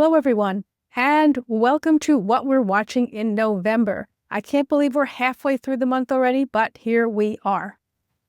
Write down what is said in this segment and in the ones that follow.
Hello, everyone, and welcome to What We're Watching in November. I can't believe we're halfway through the month already, but here we are.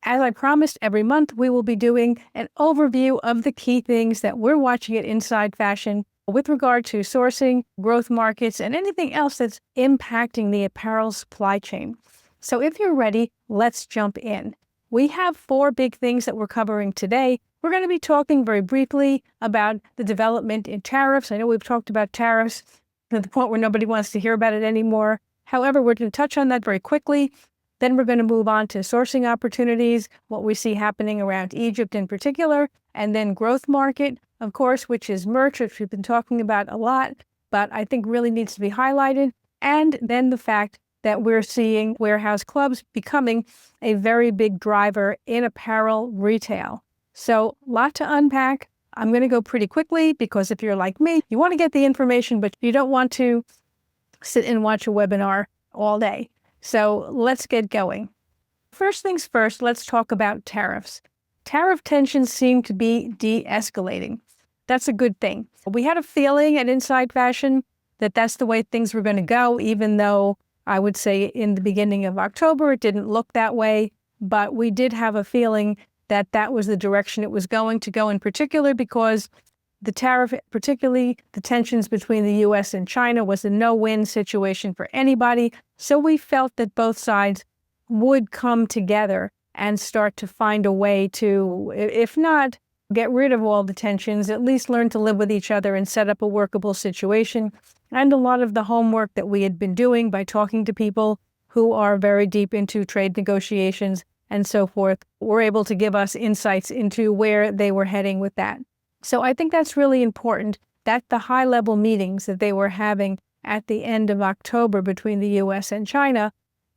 As I promised, every month we will be doing an overview of the key things that we're watching at Inside Fashion with regard to sourcing, growth markets, and anything else that's impacting the apparel supply chain. So if you're ready, let's jump in. We have 4 big things that we're covering today. We're going to be talking very briefly about the development in tariffs. I know we've talked about tariffs to the point where nobody wants to hear about it anymore. However, we're going to touch on that very quickly. Then we're going to move on to sourcing opportunities, what we see happening around Egypt in particular, and then growth market, of course, which is merch, which we've been talking about a lot, but I think really needs to be highlighted. And then the fact that we're seeing warehouse clubs becoming a very big driver in apparel retail. So a lot to unpack. I'm going to go pretty quickly because if you're like me, you want to get the information, but you don't want to sit and watch a webinar all day. So let's get going. First things first, let's talk about tariffs. Tariff tensions seem to be de-escalating. That's a good thing. We had a feeling at Inside Fashion that that's the way things were going to go, even though I would say in the beginning of October, it didn't look that way, but we did have a feeling that that was the direction it was going to go, in particular because the tariff, particularly the tensions between the U.S. and China, was a no-win situation for anybody. So we felt that both sides would come together and start to find a way to, if not get rid of all the tensions, at least learn to live with each other and set up a workable situation. And a lot of the homework that we had been doing by talking to people who are very deep into trade negotiations and so forth, were able to give us insights into where they were heading with that. So I think that's really important that the high-level meetings that they were having at the end of October between the U.S. and China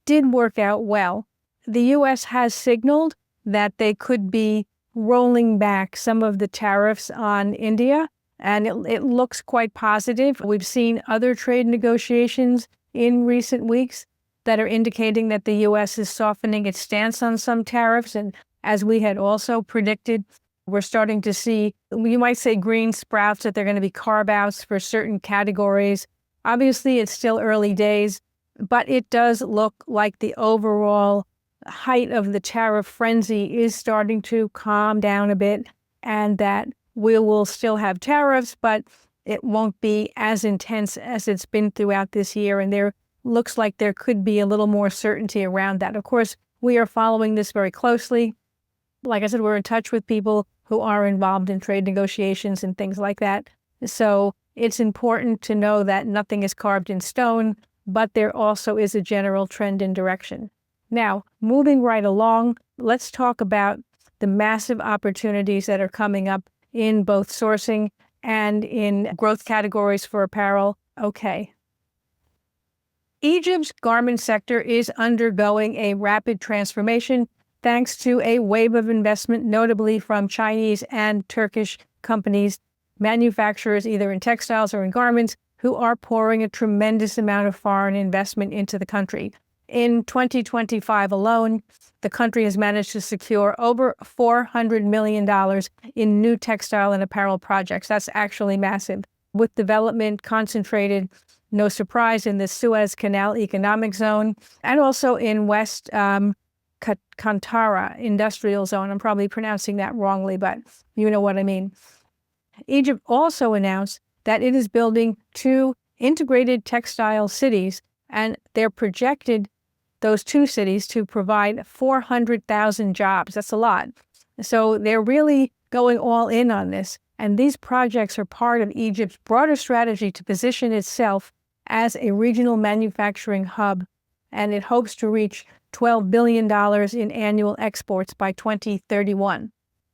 did work out well. The U.S. has signaled that they could be rolling back some of the tariffs on India, and it looks quite positive. We've seen other trade negotiations in recent weeks that are indicating that the U.S. is softening its stance on some tariffs. And as we had also predicted, we're starting to see, you might say green sprouts, that they're going to be carve-outs for certain categories. Obviously, it's still early days, but it does look like the overall height of the tariff frenzy is starting to calm down a bit, and that we will still have tariffs, but it won't be as intense as it's been throughout this year. And there looks like there could be a little more certainty around that. Of course, we are following this very closely. Like I said, we're in touch with people who are involved in trade negotiations and things like that. So it's important to know that nothing is carved in stone, but there also is a general trend and direction. Now, moving right along, let's talk about the massive opportunities that are coming up in both sourcing and in growth categories for apparel. Okay. Egypt's garment sector is undergoing a rapid transformation thanks to a wave of investment, notably from Chinese and Turkish companies, manufacturers either in textiles or in garments, who are pouring a tremendous amount of foreign investment into the country. In 2025 alone, the country has managed to secure over $400 million in new textile and apparel projects. That's actually massive, with development concentrated, no surprise, in the Suez Canal Economic Zone and also in West Kantara Industrial Zone. I'm probably pronouncing that wrongly, but you know what I mean. Egypt also announced that it is building 2 integrated textile cities, and they're projected, those 2 cities, to provide 400,000 jobs. That's a lot. So they're really going all in on this. And these projects are part of Egypt's broader strategy to position itself as a regional manufacturing hub, and it hopes to reach $12 billion in annual exports by 2031.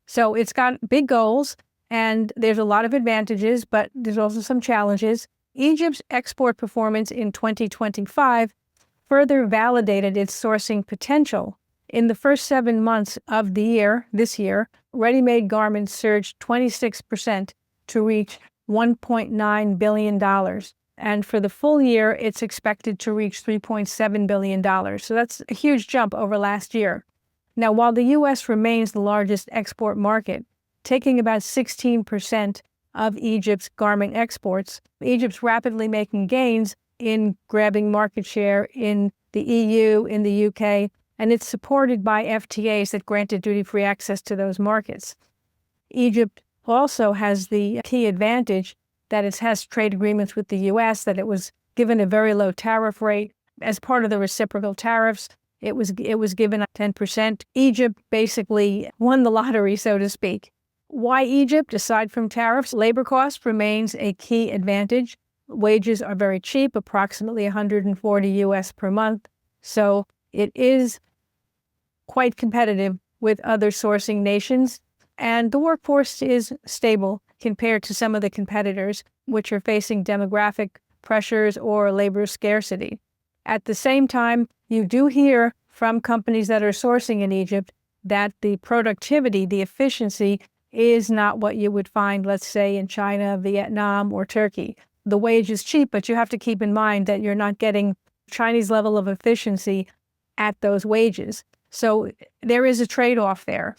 So it's got big goals, and there's a lot of advantages, but there's also some challenges. Egypt's export performance in 2025 further validated its sourcing potential. In the first 7 months of this year, ready-made garments surged 26% to reach $1.9 billion. And for the full year, it's expected to reach $3.7 billion. So that's a huge jump over last year. Now, while the U.S. remains the largest export market, taking about 16% of Egypt's garment exports. Egypt's rapidly making gains in grabbing market share in the EU, in the UK, and it's supported by FTAs that granted duty-free access to those markets. Egypt also has the key advantage that it has trade agreements with the U.S., that it was given a very low tariff rate. As part of the reciprocal tariffs, it was given 10%. Egypt basically won the lottery, so to speak. Why Egypt? Aside from tariffs, labor cost remains a key advantage. Wages are very cheap, approximately 140 US per month. So it is quite competitive with other sourcing nations. And the workforce is stable compared to some of the competitors, which are facing demographic pressures or labor scarcity. At the same time, you do hear from companies that are sourcing in Egypt that the productivity, the efficiency, is not what you would find, let's say, in China, Vietnam, or Turkey. The wage is cheap, but you have to keep in mind that you're not getting Chinese level of efficiency at those wages. So there is a trade-off there.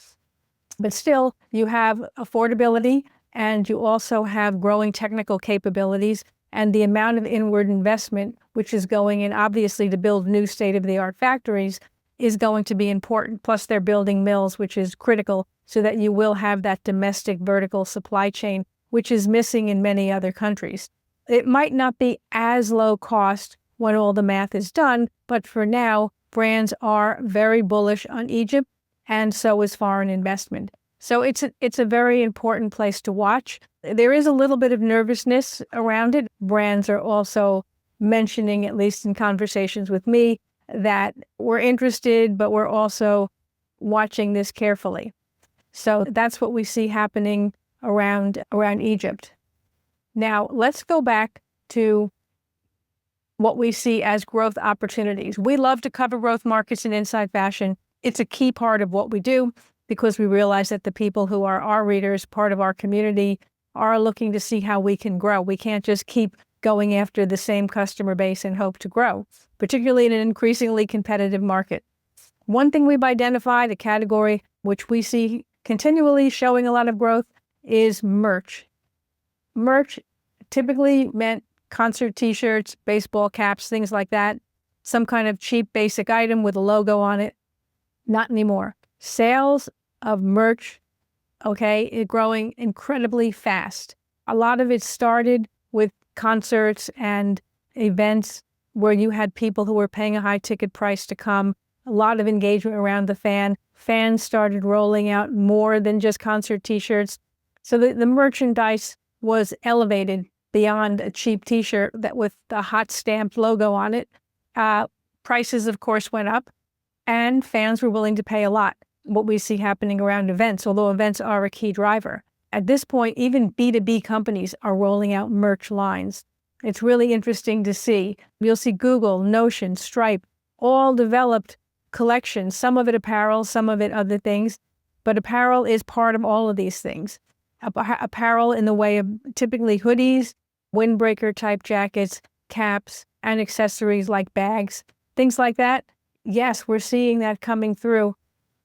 But still, you have affordability, and you also have growing technical capabilities, and the amount of inward investment, which is going in obviously to build new state-of-the-art factories, is going to be important. Plus, they're building mills, which is critical, so that you will have that domestic vertical supply chain, which is missing in many other countries. It might not be as low cost when all the math is done, but for now, brands are very bullish on Egypt, and so is foreign investment. So it's a very important place to watch. There is a little bit of nervousness around it. Brands are also mentioning, at least in conversations with me, that we're interested, but we're also watching this carefully. So that's what we see happening around Egypt. Now, let's go back to what we see as growth opportunities. We love to cover growth markets in Inside Fashion. It's a key part of what we do because we realize that the people who are our readers, part of our community, are looking to see how we can grow. We can't just keep going after the same customer base and hope to grow, particularly in an increasingly competitive market. One thing we've identified, a category which we see continually showing a lot of growth, is merch. Merch typically meant concert t-shirts, baseball caps, things like that. Some kind of cheap basic item with a logo on it. Not anymore. Sales of merch, is growing incredibly fast. A lot of it started with concerts and events where you had people who were paying a high ticket price to come. A lot of engagement around the fan. Fans started rolling out more than just concert t-shirts. So the merchandise was elevated beyond a cheap t-shirt that with the hot stamped logo on it. Prices, of course, went up, and fans were willing to pay a lot. What we see happening around events, although events are a key driver. At this point, even B2B companies are rolling out merch lines. It's really interesting to see. You'll see Google, Notion, Stripe, all developed collections, some of it apparel, some of it other things, but apparel is part of all of these things. Apparel in the way of typically hoodies, windbreaker type jackets, caps, and accessories like bags, things like that. Yes, we're seeing that coming through,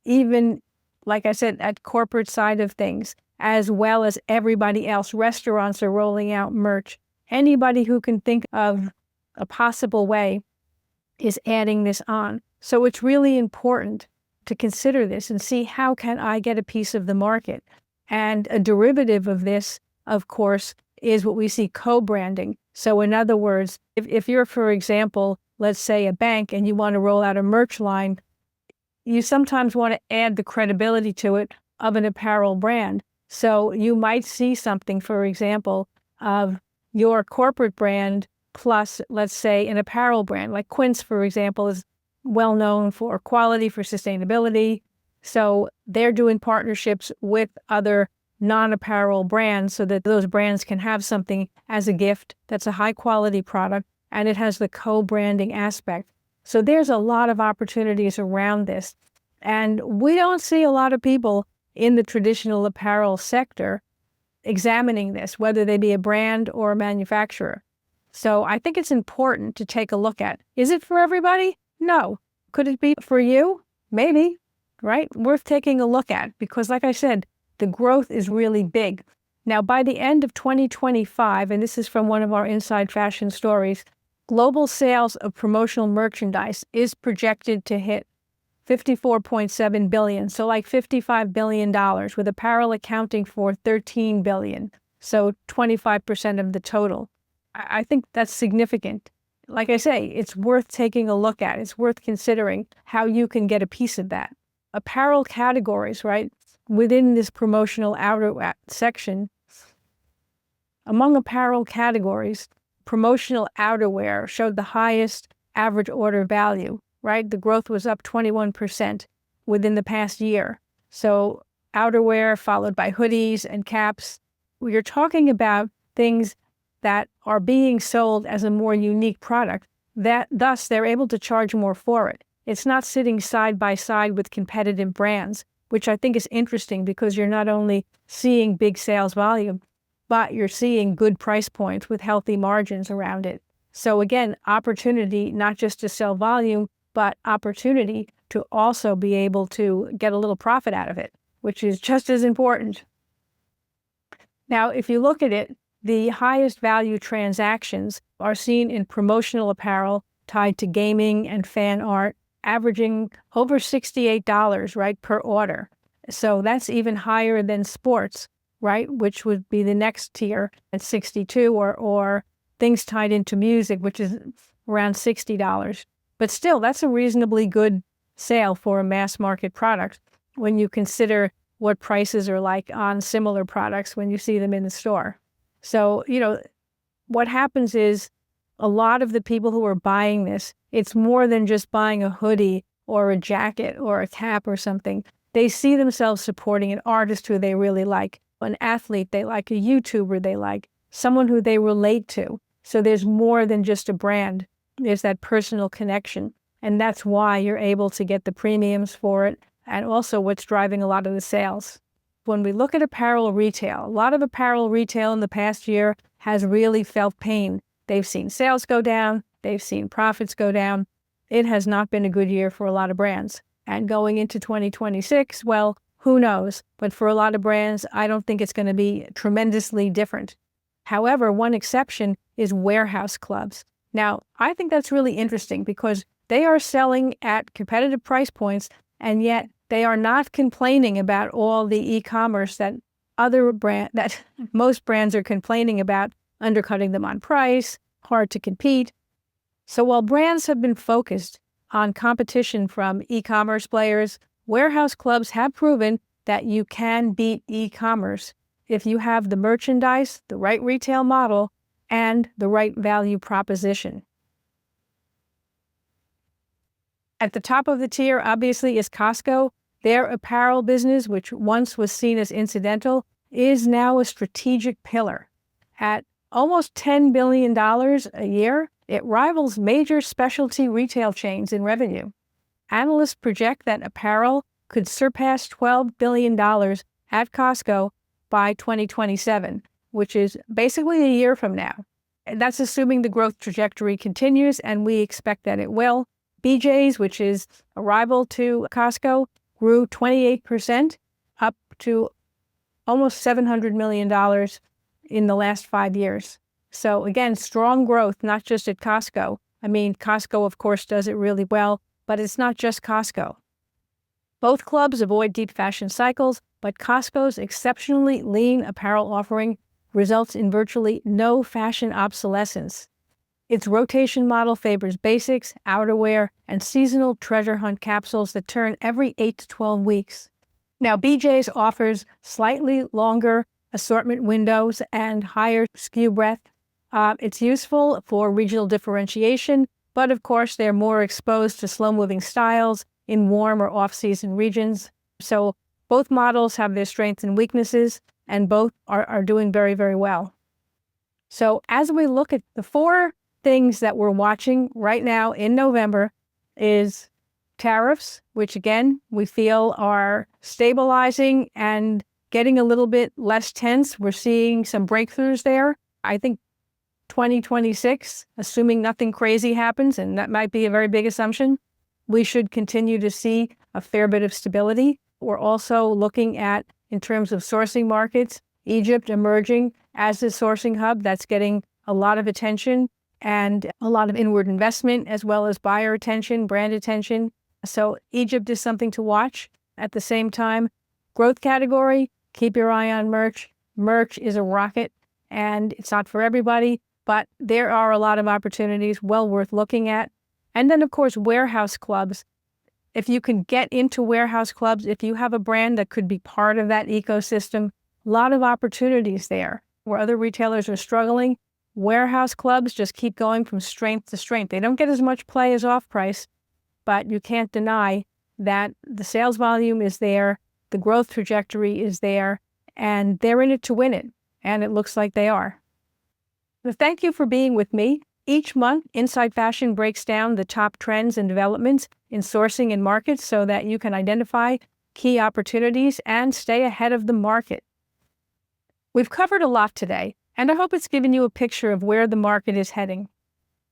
even, like I said, at corporate side of things, as well as everybody else. Restaurants are rolling out merch. Anybody who can think of a possible way is adding this on. So it's really important to consider this and see how can I get a piece of the market. And a derivative of this, of course, is what we see co-branding. So in other words, if you're, for example, let's say a bank and you want to roll out a merch line, you sometimes want to add the credibility to it of an apparel brand. So you might see something, for example, of your corporate brand plus, let's say, an apparel brand. Like Quince, for example, is well known for quality, for sustainability. So they're doing partnerships with other non-apparel brands so that those brands can have something as a gift that's a high-quality product, and it has the co-branding aspect. So there's a lot of opportunities around this. And we don't see a lot of people in the traditional apparel sector examining this, whether they be a brand or a manufacturer. So I think it's important to take a look at. Is it for everybody? No. Could it be for you? Maybe, right? Worth taking a look at because, like I said, the growth is really big. Now, by the end of 2025, and this is from one of our Inside Fashion stories, global sales of promotional merchandise is projected to hit $54.7 billion, so like $55 billion, with apparel accounting for $13 billion, so 25% of the total. I think that's significant. Like I say, it's worth taking a look at. It's worth considering how you can get a piece of that. Apparel categories, right? Within this promotional outerwear section, among apparel categories, promotional outerwear showed the highest average order value, right? The growth was up 21% within the past year. So outerwear followed by hoodies and caps. You're talking about things that are being sold as a more unique product, that thus they're able to charge more for it. It's not sitting side by side with competitive brands, which I think is interesting because you're not only seeing big sales volume, but you're seeing good price points with healthy margins around it. So again, opportunity not just to sell volume, but opportunity to also be able to get a little profit out of it, which is just as important. Now, if you look at it, the highest value transactions are seen in promotional apparel tied to gaming and fan art, averaging over $68, right, per order. So that's even higher than sports, right, which would be the next tier at 62, or things tied into music, which is around $60. But still, that's a reasonably good sale for a mass market product when you consider what prices are like on similar products when you see them in the store. So, what happens is a lot of the people who are buying this, it's more than just buying a hoodie or a jacket or a cap or something. They see themselves supporting an artist who they really like, an athlete they like, a YouTuber they like, someone who they relate to. So there's more than just a brand. There's that personal connection. And that's why you're able to get the premiums for it, and also what's driving a lot of the sales. When we look at apparel retail, a lot of apparel retail in the past year has really felt pain. They've seen sales go down. They've seen profits go down. It has not been a good year for a lot of brands. And going into 2026, well, who knows? But for a lot of brands, I don't think it's going to be tremendously different. However, one exception is warehouse clubs. Now, I think that's really interesting because they are selling at competitive price points, and yet they are not complaining about all the e-commerce that most brands are complaining about, undercutting them on price, hard to compete. So while brands have been focused on competition from e-commerce players, warehouse clubs have proven that you can beat e-commerce if you have the merchandise, the right retail model, and the right value proposition. At the top of the tier, obviously, is Costco. Their apparel business, which once was seen as incidental, is now a strategic pillar. At almost $10 billion a year, it rivals major specialty retail chains in revenue. Analysts project that apparel could surpass $12 billion at Costco by 2027, which is basically a year from now. And that's assuming the growth trajectory continues, and we expect that it will. BJ's, which is a rival to Costco, grew 28%, up to almost $700 million in the last 5 years. So again, strong growth, not just at Costco. I mean, Costco, of course, does it really well, but it's not just Costco. Both clubs avoid deep fashion cycles, but Costco's exceptionally lean apparel offering results in virtually no fashion obsolescence. Its rotation model favors basics, outerwear, and seasonal treasure hunt capsules that turn every 8 to 12 weeks. Now, BJ's offers slightly longer assortment windows and higher SKU breadth. It's useful for regional differentiation, but of course, they're more exposed to slow-moving styles in warm or off-season regions. So both models have their strengths and weaknesses, and both are doing very, very well. So as we look at the 4 things that we're watching right now in November is tariffs, which again, we feel are stabilizing and getting a little bit less tense. We're seeing some breakthroughs there. I think 2026, assuming nothing crazy happens, and that might be a very big assumption, we should continue to see a fair bit of stability. We're also looking at, in terms of sourcing markets, Egypt emerging as a sourcing hub that's getting a lot of attention and a lot of inward investment, as well as buyer attention, brand attention. So Egypt is something to watch. At the same time, growth category, keep your eye on merch. Merch is a rocket, and it's not for everybody, but there are a lot of opportunities well worth looking at. And then, of course, warehouse clubs. If you can get into warehouse clubs, if you have a brand that could be part of that ecosystem, a lot of opportunities there. Where other retailers are struggling, warehouse clubs just keep going from strength to strength. They don't get as much play as off-price, but you can't deny that the sales volume is there, the growth trajectory is there, and they're in it to win it. And it looks like they are. So thank you for being with me. Each month, Inside Fashion breaks down the top trends and developments in sourcing and markets so that you can identify key opportunities and stay ahead of the market. We've covered a lot today, and I hope it's given you a picture of where the market is heading.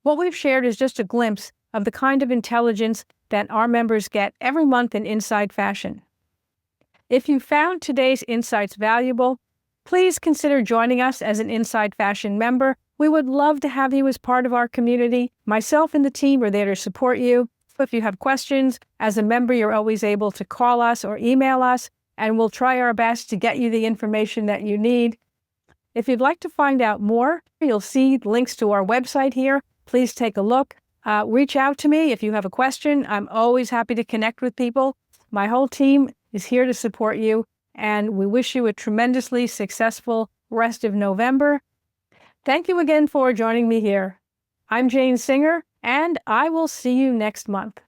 What we've shared is just a glimpse of the kind of intelligence that our members get every month in Inside Fashion. If you found today's insights valuable, please consider joining us as an Inside Fashion member. We would love to have you as part of our community. Myself and the team are there to support you. If you have questions, as a member, you're always able to call us or email us, and we'll try our best to get you the information that you need. If you'd like to find out more, you'll see links to our website here. Please take a look. Reach out to me if you have a question. I'm always happy to connect with people. My whole team is here to support you, and we wish you a tremendously successful rest of November. Thank you again for joining me here. I'm Jane Singer, and I will see you next month.